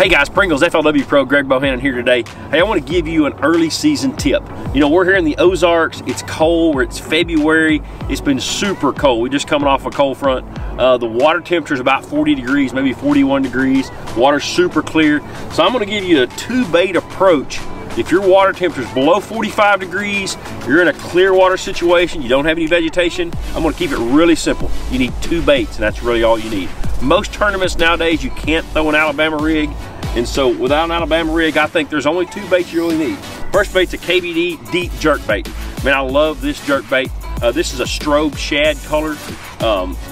Hey guys, Pringles FLW Pro, Greg Bohannon here today. Hey, I want to give you an early season tip. You know, we're here in the Ozarks, it's cold, it's February, it's been super cold. We're just coming off a cold front. The water temperature is about 40 degrees, maybe 41 degrees. Water's super clear. So I'm going to give you a two-bait approach. If your water temperature is below 45 degrees, you're in a clear water situation, you don't have any vegetation, I'm going to keep it really simple. You need two baits, and that's really all you need. Most tournaments nowadays, you can't throw an Alabama rig, and so without an Alabama rig, I think there's only two baits you really need. First bait's a KVD deep jerk bait. Man, I love this jerk bait. This is a strobe shad color.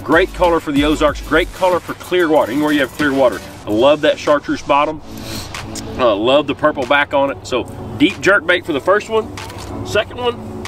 Great color for the Ozarks, great color for clear water, anywhere you have clear water. I love that chartreuse bottom. Love the purple back on it. So deep jerk bait for the first one. Second one,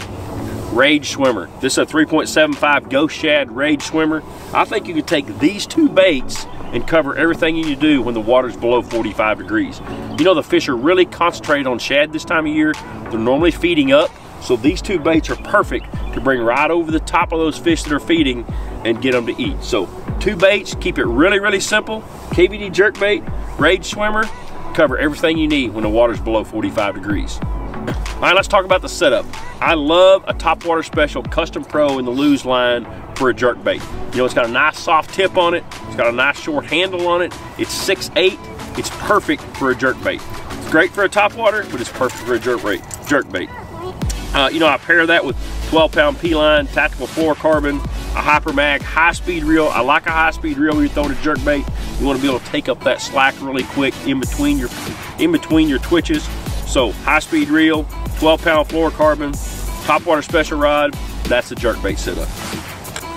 Rage Swimmer. This is a 3.75 Ghost Shad Rage Swimmer. I think you could take these two baits and cover everything you need to do when the water's below 45 degrees. You know, the fish are really concentrated on shad this time of year. They're normally feeding up, so these two baits are perfect to bring right over the top of those fish that are feeding and get them to eat. So two baits, keep it really, really simple. KVD jerk bait, Rage Swimmer, cover everything you need when the water's below 45 degrees. All right, let's talk about the setup. I love a Topwater Special Custom Pro in the Lew's line for a jerk bait. You know, it's got a nice soft tip on it. It's got a nice short handle on it. It's 6'8". It's perfect for a jerk bait. It's great for a topwater, but it's perfect for a jerk bait. You know, I pair that with 12-pound P-line, tactical fluorocarbon, a Hypermag high-speed reel. I like a high-speed reel when you're throwing a jerk bait. You want to be able to take up that slack really quick in between your twitches. So high-speed reel, 12-pound fluorocarbon, Topwater Special rod. That's the jerk bait setup.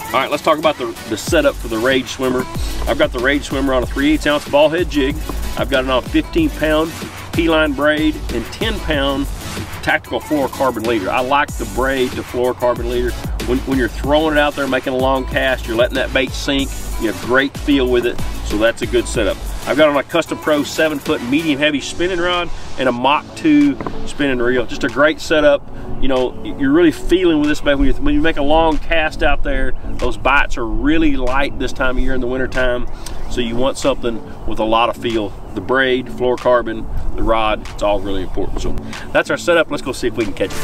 All right, let's talk about the setup for the Rage Swimmer. I've got the Rage Swimmer on a 3/8 ounce ball head jig. I've got it on a 15-pound P-line braid and 10-pound tactical fluorocarbon leader. I like the braid to fluorocarbon leader. When you're throwing it out there, making a long cast, you're letting that bait sink. You have great feel with it, so that's a good setup. I've got on a Custom Pro 7-foot medium heavy spinning rod and a Mach 2 spinning reel. Just a great setup. You know, you're really feeling with this bait. When you make a long cast out there, those bites are really light this time of year in the wintertime. So you want something with a lot of feel. The braid, fluorocarbon, the rod, it's all really important. So that's our setup. Let's go see if we can catch it.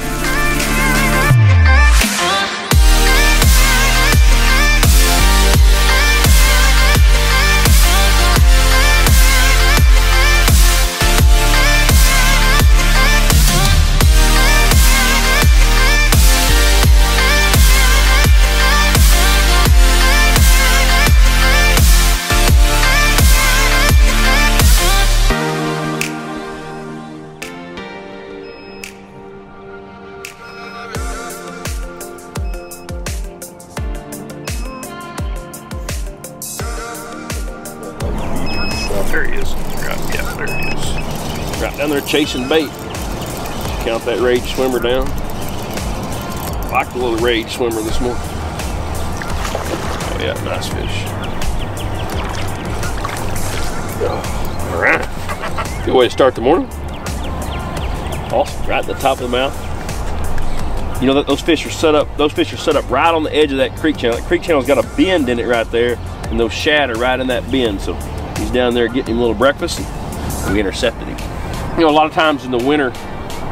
There he is. Yeah, there he is. Right down there chasing bait. Count that Rage Swimmer down. I like the little Rage Swimmer this morning. Oh yeah, nice fish. All right. Good way to start the morning. Awesome. Right at the top of the mouth. You know that those fish are set up. Those fish are set up right on the edge of that creek channel. That creek channel's got a bend in it right there, and those shad are right in that bend. So he's down there getting him a little breakfast, and we intercepted him. You know, a lot of times in the winter,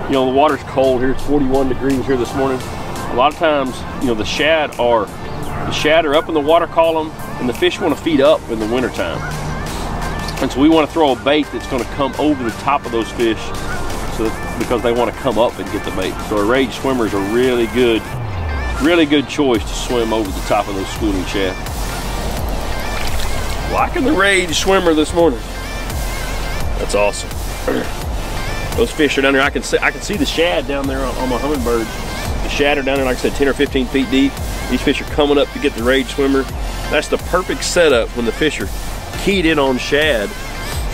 you know, the water's cold here. It's 41 degrees here this morning. A lot of times, you know, the shad are up in the water column, and the fish want to feed up in the winter time. And so we want to throw a bait that's going to come over the top of those fish, because they want to come up and get the bait. So a Rage Swimmer is a really good choice to swim over the top of those schooling shad. Liking the Rage Swimmer this morning. That's awesome. Those fish are down there. I can see the shad down there on my hummingbird. The shad are down there, like I said, 10 or 15 feet deep. These fish are coming up to get the Rage Swimmer. That's the perfect setup when the fish are keyed in on shad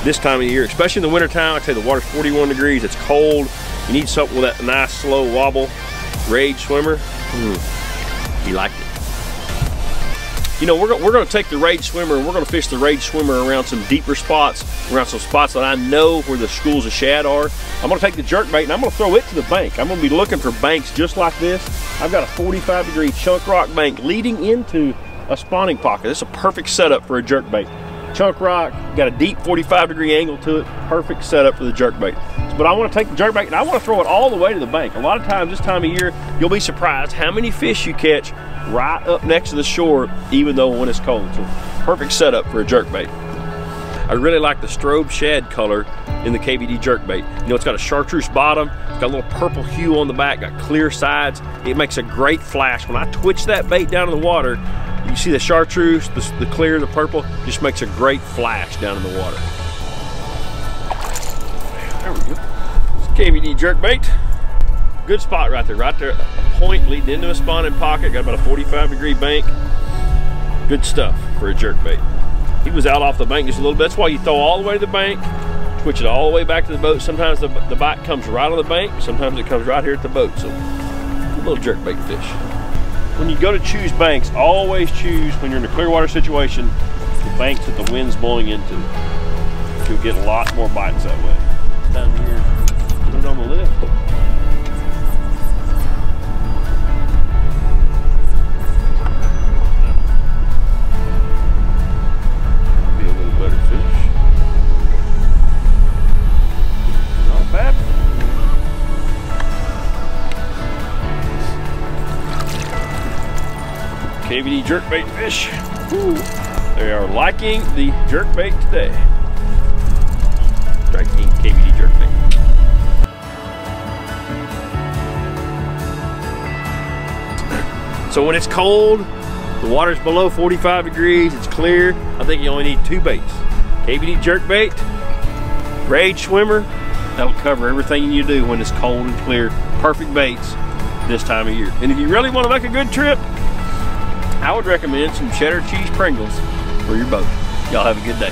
this time of year, especially in the winter time. Like I say, the water's 41 degrees. It's cold. You need something with that nice slow wobble. Rage Swimmer. You liked it. You know, we're going to take the Rage Swimmer and we're going to fish the Rage Swimmer around some deeper spots, around some spots that I know where the schools of shad are. I'm going to take the jerk bait and I'm going to throw it to the bank. I'm going to be looking for banks just like this. I've got a 45-degree chunk rock bank leading into a spawning pocket. It's a perfect setup for a jerk bait. chunk rock, got a deep 45-degree angle to it. Perfect setup for the jerkbait. But I want to take the jerkbait and I want to throw it all the way to the bank. A lot of times this time of year, you'll be surprised how many fish you catch right up next to the shore, even though when it's cold. So perfect setup for a jerkbait. I really like the strobe shad color in the KVD jerkbait. You know, it's got a chartreuse bottom, it's got a little purple hue on the back, got clear sides. It makes a great flash. When I twitch that bait down in the water, you see the chartreuse, the clear, the purple, just makes a great flash down in the water. There we go. It's KVD jerkbait. Good spot right there. Right there, a point leading into a spawning pocket. Got about a 45-degree bank. Good stuff for a jerkbait. He was out off the bank just a little bit. That's why you throw all the way to the bank, twitch it all the way back to the boat. Sometimes the bite comes right on the bank. Sometimes it comes right here at the boat. So a little jerkbait fish. When you go to choose banks, always choose, when you're in a clear water situation, the banks that the wind's blowing into. You'll get a lot more bites that way. Down here, put it on the lift. Be a little better fish. Not bad. KVD jerkbait fish. Woo. They are liking the jerkbait today. Striking KVD jerkbait. So when it's cold, the water's below 45 degrees, it's clear, I think you only need 2 baits. KVD jerkbait, Rage swimmer, that'll cover everything you do when it's cold and clear. Perfect baits this time of year. And if you really want to make a good trip, I would recommend some cheddar cheese Pringles for your boat. Y'all have a good day.